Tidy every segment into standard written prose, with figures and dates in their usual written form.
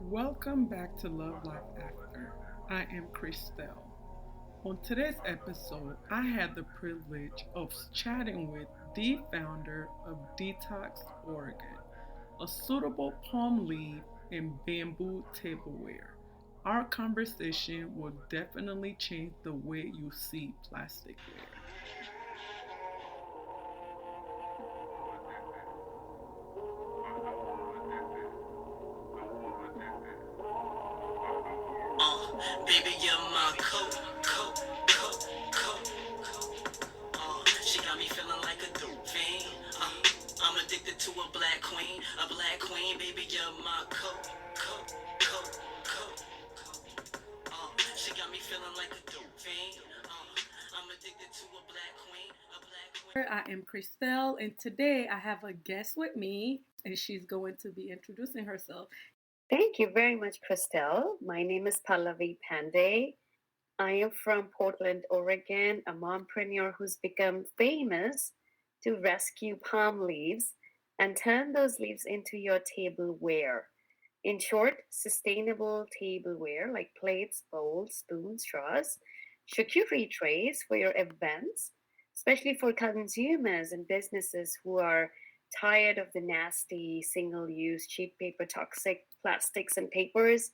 Welcome back to Love Life After. I am Christelle. On today's episode, I had the privilege of chatting with the founder of DTOCS Oregon, a suitable palm leaf and bamboo tableware. Our conversation will definitely change the way you see plasticware. Baby, you're my coat. She got me feeling like a dope fiend. I'm addicted to a black queen, baby, you're my coat. She got me feeling like a dope fiend. I'm addicted to a black queen, I am Christelle, and today I have a guest with me, and she's going to be introducing herself. Thank you very much, Christelle. My name is Pallavi Pandey. I am from Portland, Oregon, a mompreneur who's become famous to rescue palm leaves and turn those leaves into your tableware. In short, sustainable tableware like plates, bowls, spoons, straws, charcuterie trays for your events, especially for consumers and businesses who are tired of the nasty, single use, cheap paper, toxic plastics and papers,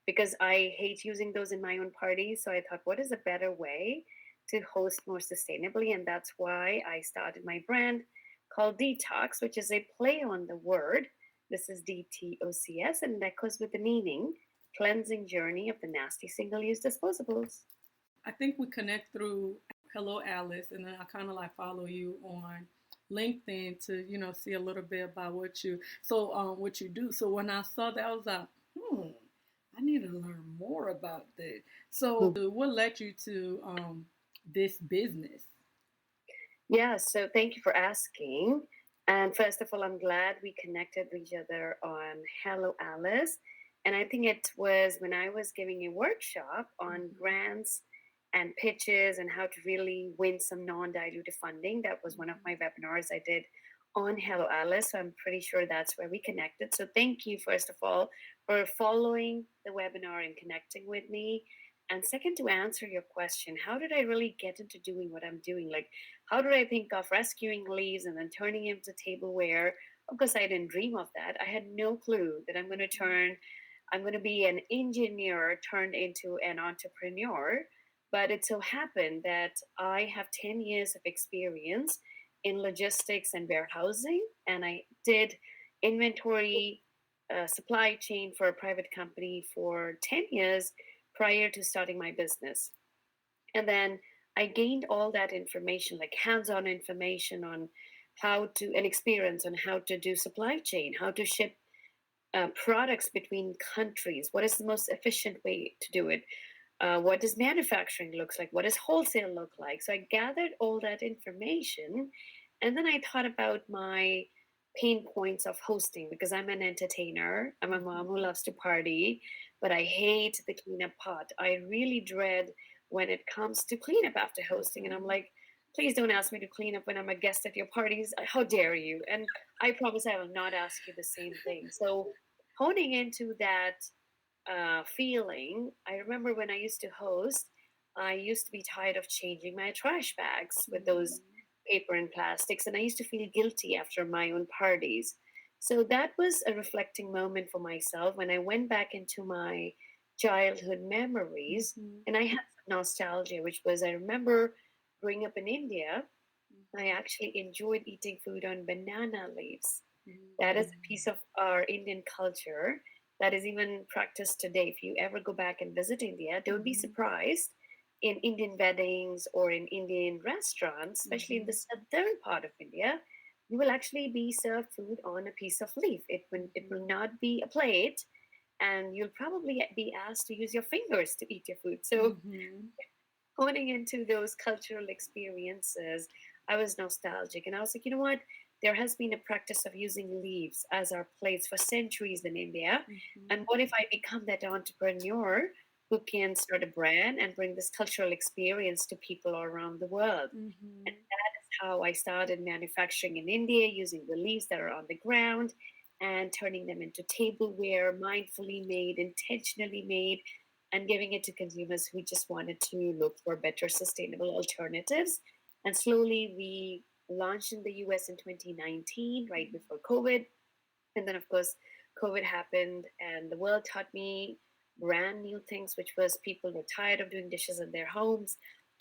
because I hate using those in my own parties. So I thought, what is a better way to host more sustainably? And that's why I started my brand called Detox, which is a play on the word. This is DTOCS, and that goes with the meaning cleansing journey of the nasty single use disposables. I think we connect through Hello Alice, and then I kind of like follow you on LinkedIn to see a little bit about what you do. So when I saw that, I was like, I need to learn more about that. So what led you to this business? Yeah, so thank you for asking. And first of all, I'm glad we connected with each other on Hello Alice. And I think it was when I was giving a workshop on grants and pitches and how to really win some non-dilutive funding. That was one of my webinars I did on Hello Alice. So I'm pretty sure that's where we connected. So thank you, first of all, for following the webinar and connecting with me. And second, to answer your question, how did I really get into doing what I'm doing? Like, how did I think of rescuing leaves and then turning them to tableware? Of course, I didn't dream of that. I had no clue that I'm going to be an engineer turned into an entrepreneur. But it so happened that I have 10 years of experience in logistics and warehousing, and I did inventory supply chain for a private company for 10 years prior to starting my business. And then I gained all that information, like hands-on information on an experience on how to do supply chain, how to ship products between countries, what is the most efficient way to do it, what does manufacturing looks like, what does wholesale look like. So I gathered all that information, and then I thought about my pain points of hosting, because I'm an entertainer. I'm a mom who loves to party, but I hate the cleanup part. I really dread when it comes to cleanup after hosting, and I'm like, please don't ask me to clean up when I'm a guest at your parties. How dare you? And I promise I will not ask you the same thing. So honing into that feeling, I remember when I used to host, I used to be tired of changing my trash bags with those paper and plastics, and I used to feel guilty after my own parties. So that was a reflecting moment for myself when I went back into my childhood memories, and I had some nostalgia, which was, I remember growing up in India, I actually enjoyed eating food on banana leaves. That is a piece of our Indian culture that is even practiced today. If you ever go back and visit India, don't be surprised in Indian weddings or in Indian restaurants, especially in the southern part of India, you will actually be served food on a piece of leaf. It will not be a plate, and you'll probably be asked to use your fingers to eat your food. So honing into those cultural experiences, I was nostalgic, and I was like, you know what? There has been a practice of using leaves as our plates for centuries in India. And what if I become that entrepreneur who can start a brand and bring this cultural experience to people around the world? And that is how I started manufacturing in India using the leaves that are on the ground. and turning them into tableware, mindfully made, intentionally made, and giving it to consumers who just wanted to look for better sustainable alternatives. And slowly we launched in the US in 2019, right before COVID. And then, of course, COVID happened, and the world taught me brand new things, which was people were tired of doing dishes in their homes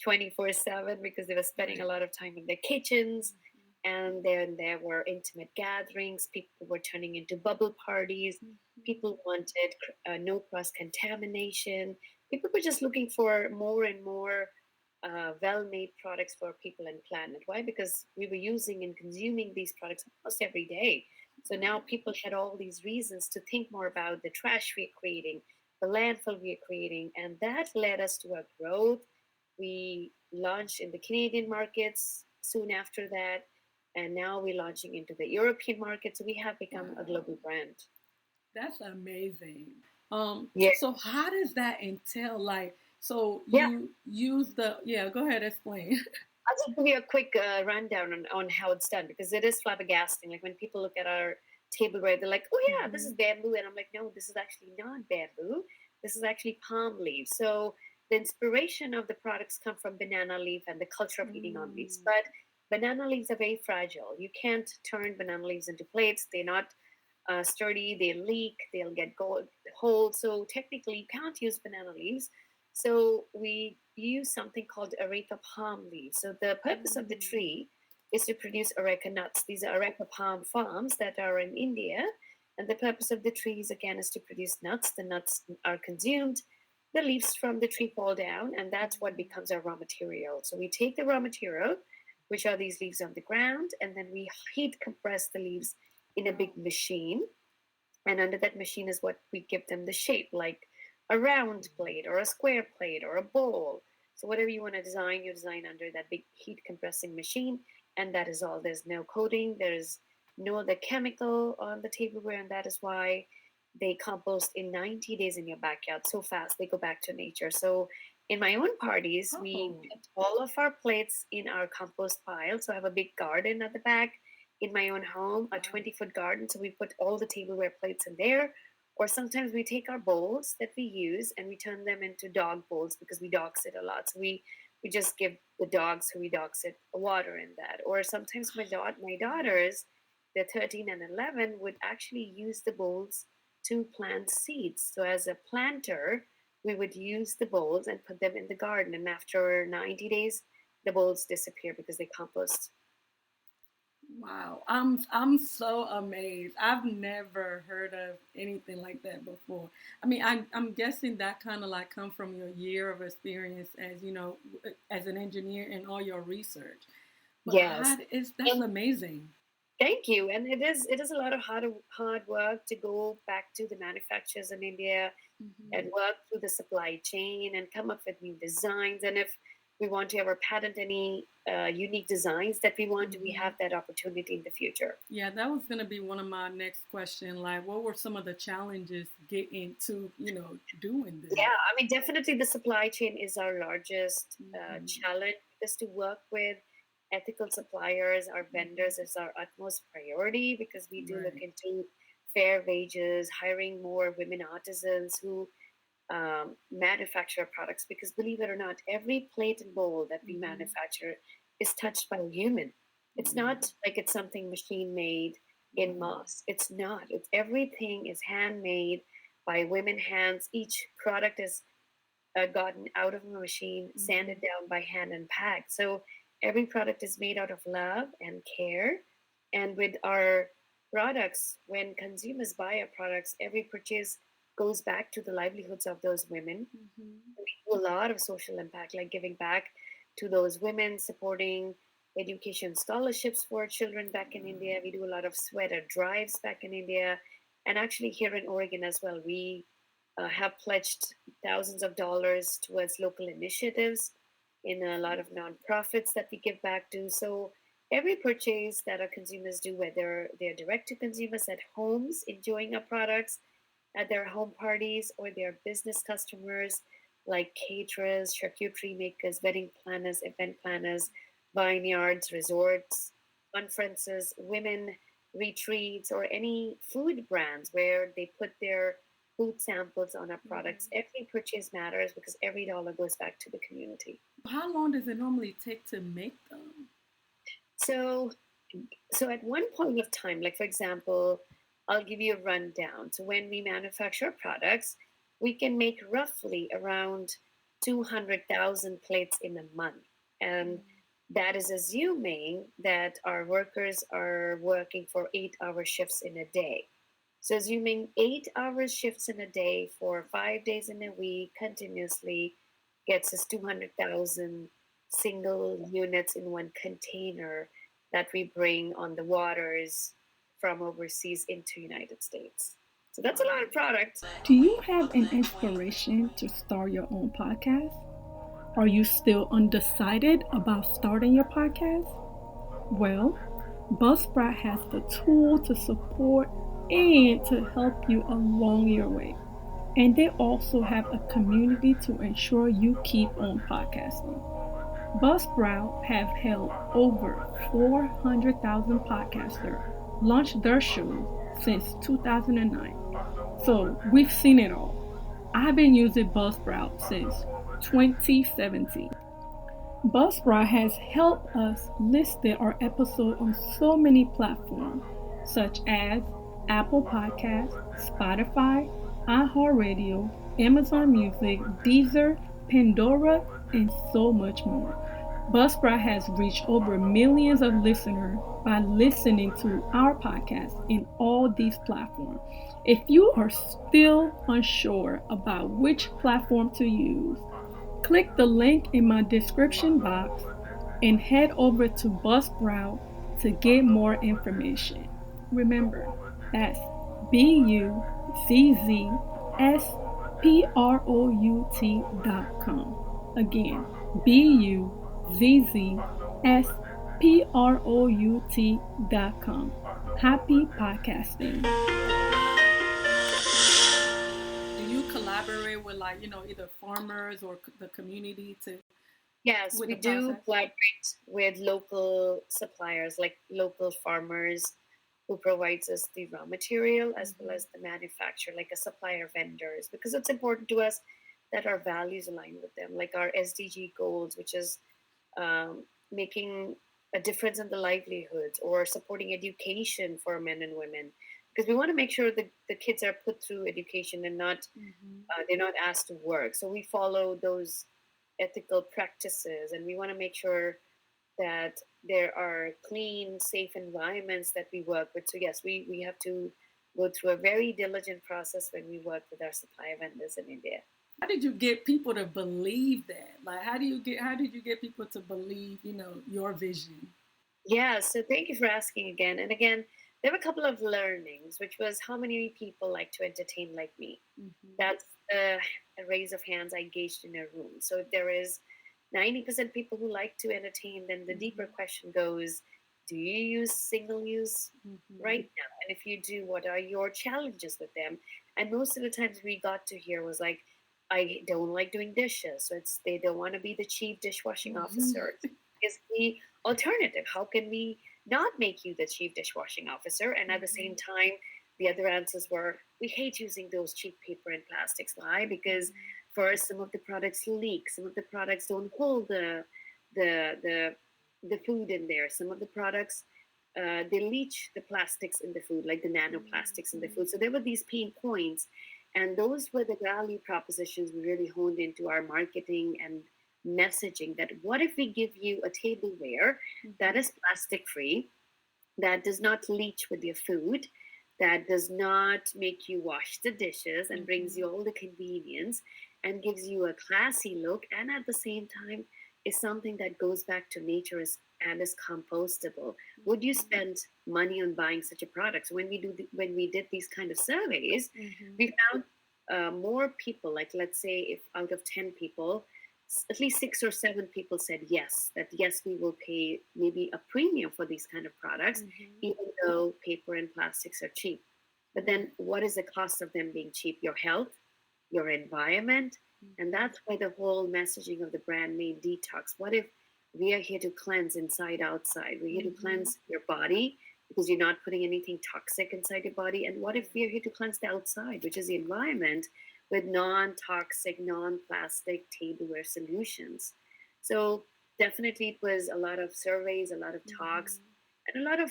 24/7 because they were spending a lot of time in their kitchens. And then there were intimate gatherings. People were turning into bubble parties. People wanted no cross contamination. People were just looking for more and more well made products for people and planet. Why? Because we were using and consuming these products almost every day. So now people had all these reasons to think more about the trash we're creating, the landfill we're creating, and that led us to a growth. We launched in the Canadian markets soon after that, and now we're launching into the European market. So we have become a global brand. That's amazing. Yeah, So how does that entail? Like, so yeah. you use the, yeah, go ahead, explain. I'll just give you a quick rundown on how it's done because it is flabbergasting. Like when people look at our tableware, they're like, "Oh yeah, this is bamboo," and I'm like, "No, this is actually not bamboo. This is actually palm leaves." So the inspiration of the products come from banana leaf and the culture of eating on leaves. But banana leaves are very fragile. You can't turn banana leaves into plates. They're not sturdy. They leak. They'll get gold holes. So technically, you can't use banana leaves. So we use something called areca palm leaves. So the purpose of the tree is to produce areca nuts. These are areca palm farms that are in India. And the purpose of the trees, again, is to produce nuts. The nuts are consumed. The leaves from the tree fall down, and that's what becomes our raw material. So we take the raw material, which are these leaves on the ground, and then we heat compress the leaves in a big machine. And under that machine is what we give them the shape, like a round plate or a square plate or a bowl. So whatever you want to design, you design under that big heat compressing machine, and that is all. There's no coating, there's no other chemical on the tableware, and that is why they compost in 90 days in your backyard so fast. They go back to nature. So in my own parties, we put all of our plates in our compost pile. So I have a big garden at the back in my own home, a 20-foot garden. So we put all the tableware plates in there. Or sometimes we take our bowls that we use and we turn them into dog bowls because we dog sit a lot. So we just give the dogs who we dog sit water in that. Or sometimes my daughters, they're 13 and 11, would actually use the bowls to plant seeds. So as a planter, we would use the bowls and put them in the garden. And after 90 days, the bowls disappear because they compost. Wow, I'm so amazed. I've never heard of anything like that before. I mean, I'm guessing that kind of like come from your year of experience as as an engineer and all your research. But Yes. that's amazing. Thank you. And it is a lot of hard work to go back to the manufacturers in India and work through the supply chain and come up with new designs. And if we want to ever patent any unique designs that we want, we have that opportunity in the future. Yeah, that was going to be one of my next questions. Like, what were some of the challenges getting to, doing this? Yeah, I mean, definitely the supply chain is our largest challenge. Is to work with ethical suppliers, our vendors is our utmost priority because we do look into fair wages, hiring more women artisans who manufacture products, because believe it or not, every plate and bowl that we manufacture is touched by a human. It's not like it's something machine made in mass. It's not. It's everything is handmade by women hands. Each product is gotten out of a machine, sanded down by hand, and packed. So every product is made out of love and care. And with our products, when consumers buy our products, every purchase goes back to the livelihoods of those women. We do a lot of social impact, like giving back to those women, supporting education scholarships for children back in India. We do a lot of sweater drives back in India. And actually here in Oregon as well, we have pledged thousands of dollars towards local initiatives in a lot of nonprofits that we give back to. So every purchase that our consumers do, whether they're direct to consumers at homes enjoying our products, at their home parties, or their business customers like caterers, charcuterie makers, wedding planners, event planners, vineyards, resorts, conferences, women retreats or any food brands where they put their food samples on our products. Every purchase matters because every dollar goes back to the community. How long does it normally take to make them? So, so at one point of time, like for example, I'll give you a rundown. So when we manufacture products, we can make roughly around 200,000 plates in a month. And that is assuming that our workers are working for 8-hour shifts in a day. So assuming 8-hour shifts in a day for 5 days in a week continuously gets us 200,000 single units in one container that we bring on the waters from overseas into United States. So that's a lot of product. Do you have an inspiration to start your own podcast? Are you still undecided about starting your podcast? Well, Buzzsprout has the tool to support and to help you along your way. And they also have a community to ensure you keep on podcasting. Buzzsprout have helped over 400,000 podcasters launch their shows since 2009. So we've seen it all. I've been using Buzzsprout since 2017. Buzzsprout has helped us list our episode on so many platforms such as Apple Podcasts, Spotify, iHeartRadio, Amazon Music, Deezer, Pandora, and so much more. Buzzsprout has reached over millions of listeners by listening to our podcast in all these platforms. If you are still unsure about which platform to use, click the link in my description box and head over to Buzzsprout to get more information. Remember, that's BUZZSPROUT.com. Again, BUZZSPROUT.com. Happy podcasting. Do you collaborate with either farmers or the community to? Yes, we do collaborate with local suppliers, like local farmers who provides us the raw material as well as the manufacturer, like a supplier vendors, because it's important to us that our values align with them, like our SDG goals, which is making a difference in the livelihoods or supporting education for men and women, because we want to make sure that the kids are put through education and not they're not asked to work. So we follow those ethical practices, and we want to make sure that there are clean, safe environments that we work with. So yes, we have to go through a very diligent process when we work with our supplier vendors in India. How did you get people to believe that? Like, how did you get people to believe, your vision? Yeah, so thank you for asking again. And again, there were a couple of learnings, which was how many people like to entertain like me. That's a raise of hands I gauged in a room. So if there is 90% people who like to entertain, then the deeper question goes, do you use single use right now? And if you do, what are your challenges with them? And most of the times we got to hear was like, I don't like doing dishes. So they don't want to be the chief dishwashing officer. Is the alternative? How can we not make you the chief dishwashing officer? And at the same time, the other answers were, we hate using those cheap paper and plastics. Why? Because first, some of the products leak. Some of the products don't hold the food in there. Some of the products, they leach the plastics in the food, like the nanoplastics in the food. So there were these pain points. And those were the value propositions we really honed into our marketing and messaging, that what if we give you a tableware that is plastic free, that does not leach with your food, that does not make you wash the dishes and brings you all the convenience and gives you a classy look, and at the same time is something that goes back to nature and is compostable. Would you spend money on buying such a product? So when we did these kind of surveys, we found more people, like let's say if out of 10 people, at least 6 or 7 people said yes, we will pay maybe a premium for these kind of products, even though paper and plastics are cheap. But then what is the cost of them being cheap? Your health, your environment. And that's why the whole messaging of the brand name DTOCS. What if we are here to cleanse inside, outside? We're here to cleanse your body, because you're not putting anything toxic inside your body. And what if we're here to cleanse the outside, which is the environment, with non-toxic, non-plastic tableware solutions? So definitely it was a lot of surveys, a lot of talks, and a lot of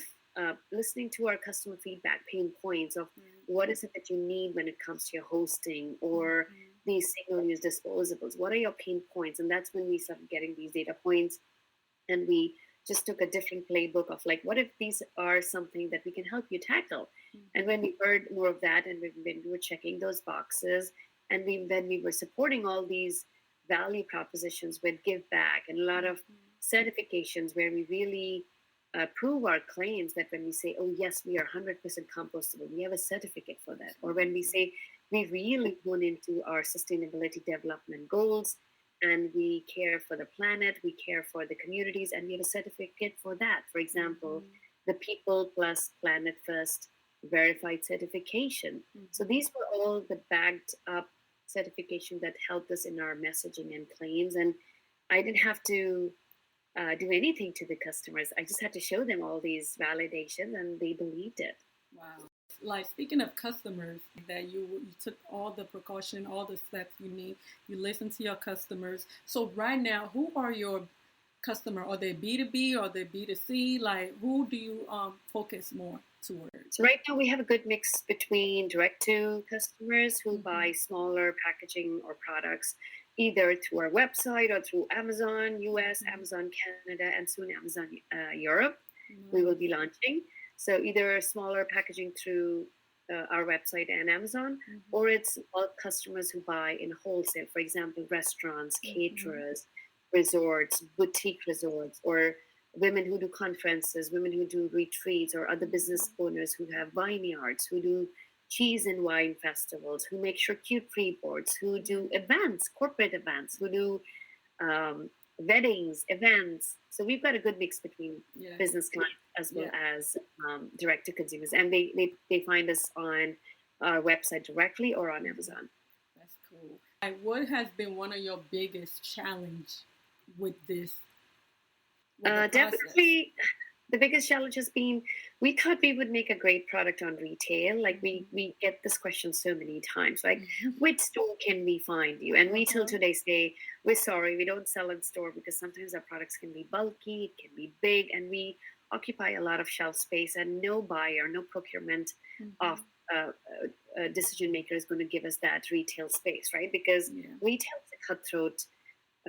listening to our customer feedback, pain points of what is it that you need when it comes to your hosting or these single-use disposables. What are your pain points? And that's when we started getting these data points, and we just took a different playbook of like, what if these are something that we can help you tackle? And when we heard more of that, and when we were checking those boxes, and then we were supporting all these value propositions with give back and a lot of certifications where we really prove our claims, that when we say, oh yes, we are 100% compostable, we have a certificate for that. Or when we say we really hone into our sustainability development goals, and we care for the planet, we care for the communities, and we have a certificate for that. For example, the People Plus Planet First verified certification. So these were all the backed up certification that helped us in our messaging and claims. And I didn't have to do anything to the customers. I just had to show them all these validations, and they believed it. Wow. Like, speaking of customers, that you took all the precaution, all the steps you need, you listen to your customers. So right now, who are your customer? Are they B2B or they B2C? Like, who do you focus more towards? So right now we have a good mix between direct to customers who buy smaller packaging or products, either through our website or through Amazon US, Amazon Canada, and soon Amazon Europe. We will be launching. So either smaller packaging through our website and Amazon, or it's all customers who buy in wholesale. For example, restaurants, caterers, resorts, boutique resorts, or women who do conferences, women who do retreats, or other business owners who have vineyards, who do cheese and wine festivals, who make charcuterie boards, who do events, corporate events, who do weddings, events. So we've got a good mix between business clients as well as direct to consumers. And they find us on our website directly or on Amazon. That's cool. And what has been one of your biggest challenge with this? Definitely the biggest challenge has been, we thought we would make a great product on retail. Like we get this question so many times, like which store can we find you? And we till today say, we're sorry, we don't sell in store, because sometimes our products can be bulky, it can be big, and we occupy a lot of shelf space, and no buyer, no procurement of decision maker is going to give us that retail space, right? Because retail is a cutthroat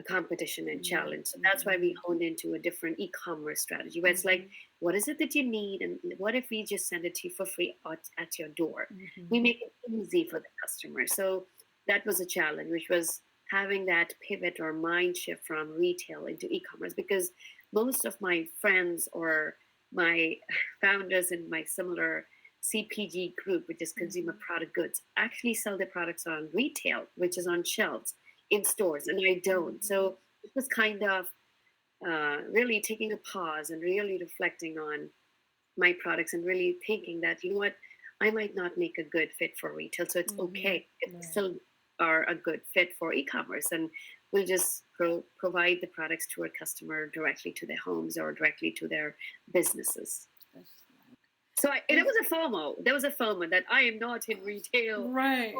competition and challenge. So that's why we honed into a different e-commerce strategy, where it's like, what is it that you need, and what if we just send it to you for free at your door? We make it easy for the customer. So that was a challenge, which was having that pivot or mind shift from retail into e-commerce, because most of my friends or my founders in my similar CPG group, which is consumer product goods, actually sell their products on retail, which is on shelves in stores, and I don't. So it was kind of really taking a pause and really reflecting on my products, and really thinking that, you know what, I might not make a good fit for retail, so it's okay. It still are a good fit for e-commerce, and we'll just provide the products to our customer directly to their homes or directly to their businesses. So it was a FOMO. There was a FOMO that I am not in retail. Right.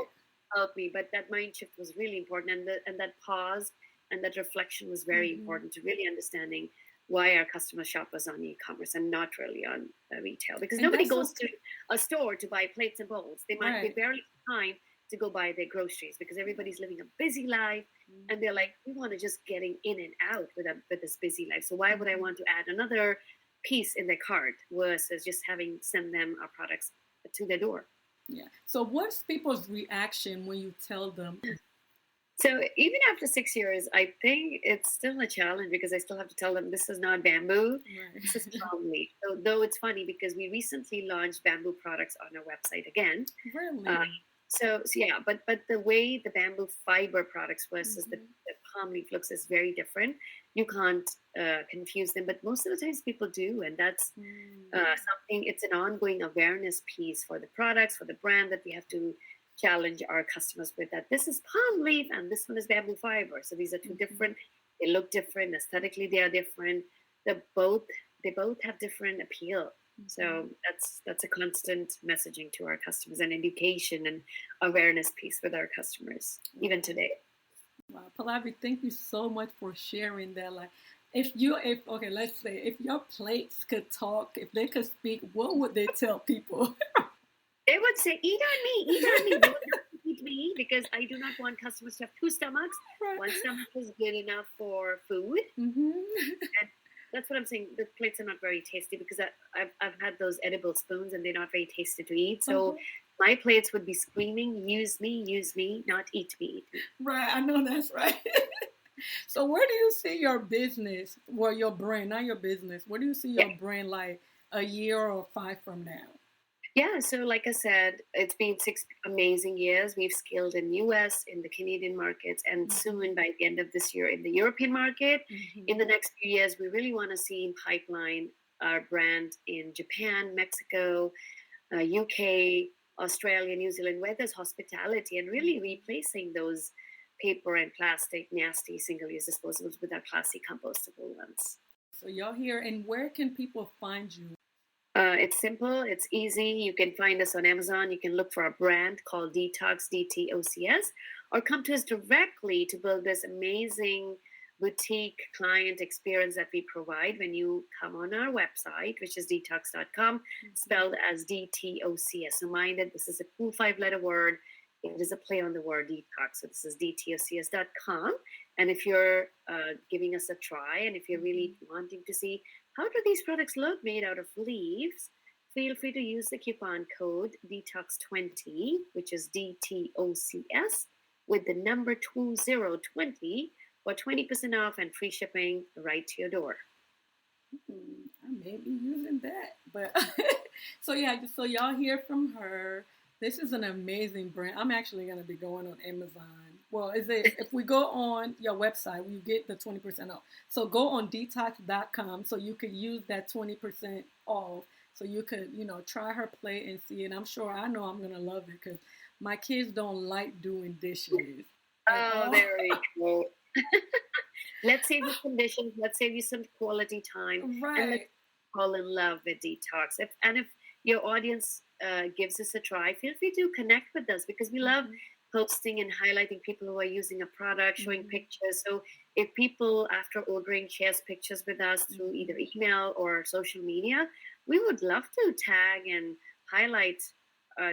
Help me, but that mind shift was really important, and that pause and that reflection was very important to really understanding why our customers shop us on e-commerce and not really on retail, because nobody goes to a store to buy plates and bowls. They might be barely time to go buy their groceries, because everybody's living a busy life, and they're like, we want to just getting in and out with this busy life. So why would I want to add another piece in their cart versus just send them our products to their door? Yeah. So what's people's reaction when you tell them? So even after 6 years, I think it's still a challenge, because I still have to tell them this is not bamboo, this is palm leaf. So, though it's funny, because we recently launched bamboo products on our website again. Really? So yeah, but the way the bamboo fiber products versus the palm leaf looks is very different. You can't confuse them, but most of the times people do, and that's something. It's an ongoing awareness piece for the products, for the brand, that we have to challenge our customers with, that this is palm leaf and this one is bamboo fiber. So these are two different. They look different aesthetically. They are different. They both have different appeal. So that's a constant messaging to our customers and education and awareness piece with our customers, even today. Wow, Pallavi, thank you so much for sharing that. Like, okay, let's say if your plates could talk, if they could speak, what would they tell people? They would say, "Eat on me, eat on me." They would not eat me because I do not want customers to have two stomachs. Right. One stomach is good enough for food, and that's what I'm saying. The plates are not very tasty because I've had those edible spoons and they're not very tasty to eat. So my plates would be screaming, use me, not eat me, eat me." Right, I know that's right. So where do you see your business, well, your brand, not your business, where do you see your brand like a year or 5 from now? Yeah, so like I said, it's been 6 amazing years. We've scaled in US, in the Canadian markets, and soon by the end of this year in the European market. In the next few years, we really want to see in pipeline our brand in Japan, Mexico, UK, Australia, New Zealand, where there's hospitality, and really replacing those paper and plastic nasty single-use disposables with our classy compostable ones. So y'all here, and where can people find you? It's simple, it's easy. You can find us on Amazon. You can look for a brand called DTOCS, DTOCS, or come to us directly to build this amazing boutique client experience that we provide when you come on our website, which is detox.com, spelled as DTOCS. So mind it, this is a cool 5-letter word. It is a play on the word detox. So this is DTOCS.com. And if you're giving us a try, and if you're really wanting to see how do these products look made out of leaves, feel free to use the coupon code DTOCS20, which is DTOCS, with the number 2020 for 20% off and free shipping right to your door. I may be using that. But so y'all hear from her. This is an amazing brand. I'm actually going to be going on Amazon. Well, if we go on your website, we get the 20% off. So go on detox.com so you could use that 20% off. So you could, try her plate and see it. I know I'm going to love it because my kids don't like doing dishes. Oh, very cool. Let's save you some dishes. Let's save you some quality time. Right. And let's fall in love with detox. If your audience gives us a try, feel free to connect with us because we love posting and highlighting people who are using a product, showing pictures. So if people after ordering shares pictures with us through either email or social media, we would love to tag and highlight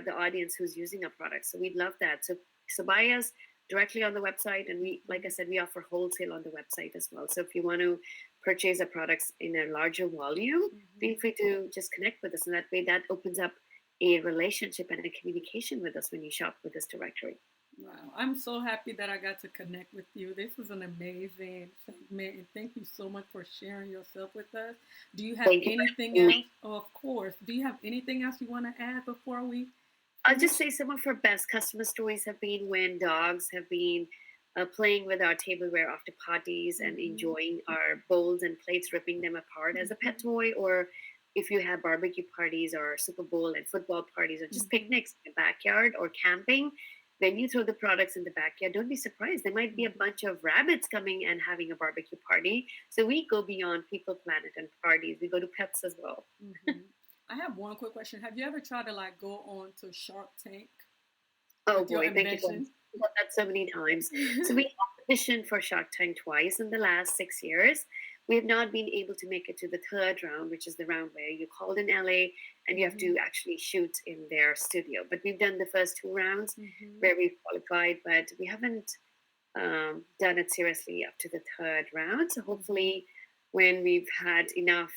the audience who's using a product. So we'd love that. So buy us directly on the website, and we, like I said, we offer wholesale on the website as well. So if you want to purchase our products in a larger volume, feel free to just connect with us, and that way that opens up a relationship and a communication with us when you shop with us directly. Wow, I'm so happy that I got to connect with you. This was an amazing segment, and thank you so much for sharing yourself with us. Do you have anything else? Oh, of course. Do you have anything else you want to add before we? I'll just say some of our best customer stories have been when dogs have been playing with our tableware after parties and enjoying our bowls and plates, ripping them apart as a pet toy, or if you have barbecue parties or Super Bowl and football parties or just picnics in the backyard or camping, when you throw the products in the backyard, don't be surprised. There might be a bunch of rabbits coming and having a barbecue party. So we go beyond people, planet, and parties. We go to pets as well. I have one quick question. Have you ever tried to go on to Shark Tank? Oh boy, thank you for that so many times. So we auditioned for Shark Tank twice in the last 6 years. We have not been able to make it to the third round, which is the round where you called in LA and you have to actually shoot in their studio. But we've done the first 2 rounds where we've qualified, but we haven't done it seriously up to the third round. So hopefully when we've had enough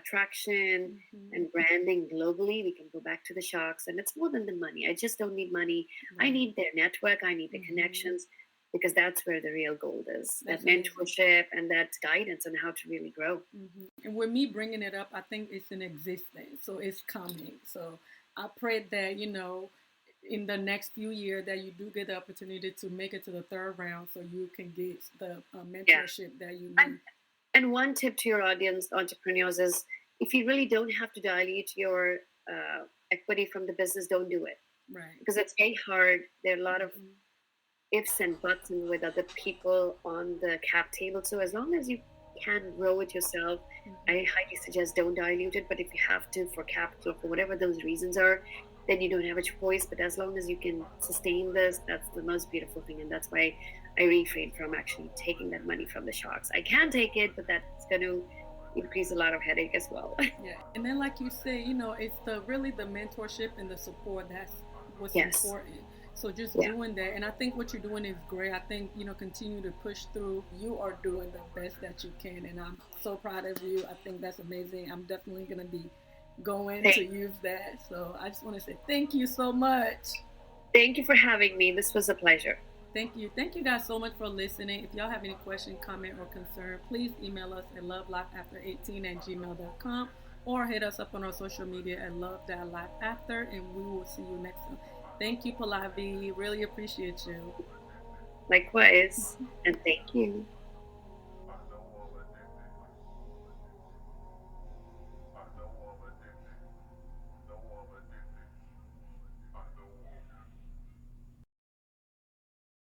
traction and branding globally, we can go back to the Sharks. And it's more than the money. I just don't need money. I need their network. I need the connections. Because that's where the real gold is, that mentorship and that guidance on how to really grow. And with me bringing it up, I think it's in existence, so it's coming. So I pray that, in the next few years that you do get the opportunity to make it to the third round so you can get the mentorship that you need. And one tip to your audience, entrepreneurs, is if you really don't have to dilute your equity from the business, don't do it. Right. Because it's very hard. There are a lot of ifs and buts and with other people on the cap table. So as long as you can grow it yourself, I highly suggest don't dilute it. But if you have to for capital, for whatever those reasons are, then you don't have a choice. But as long as you can sustain this, that's the most beautiful thing. And that's why I refrain from actually taking that money from the sharks. I can take it, but that's going to increase a lot of headache as well. Yeah, and then like you say, it's really the mentorship and the support that's what's Yes. important. So just doing that, and I think what you're doing is great. I think continue to push through. You are doing the best that you can, and I'm so proud of you. I think that's amazing. I'm definitely gonna be going to use that. So I just want to say thank you so much. Thank you for having me. This was a pleasure. Thank you. Thank you guys so much for listening. If y'all have any question, comment, or concern, please email us at lovelifeafter18@gmail.com or hit us up on our social media at love.lifeafter, and we will see you next time. Thank you, Pallavi. Really appreciate you. Likewise. And thank you.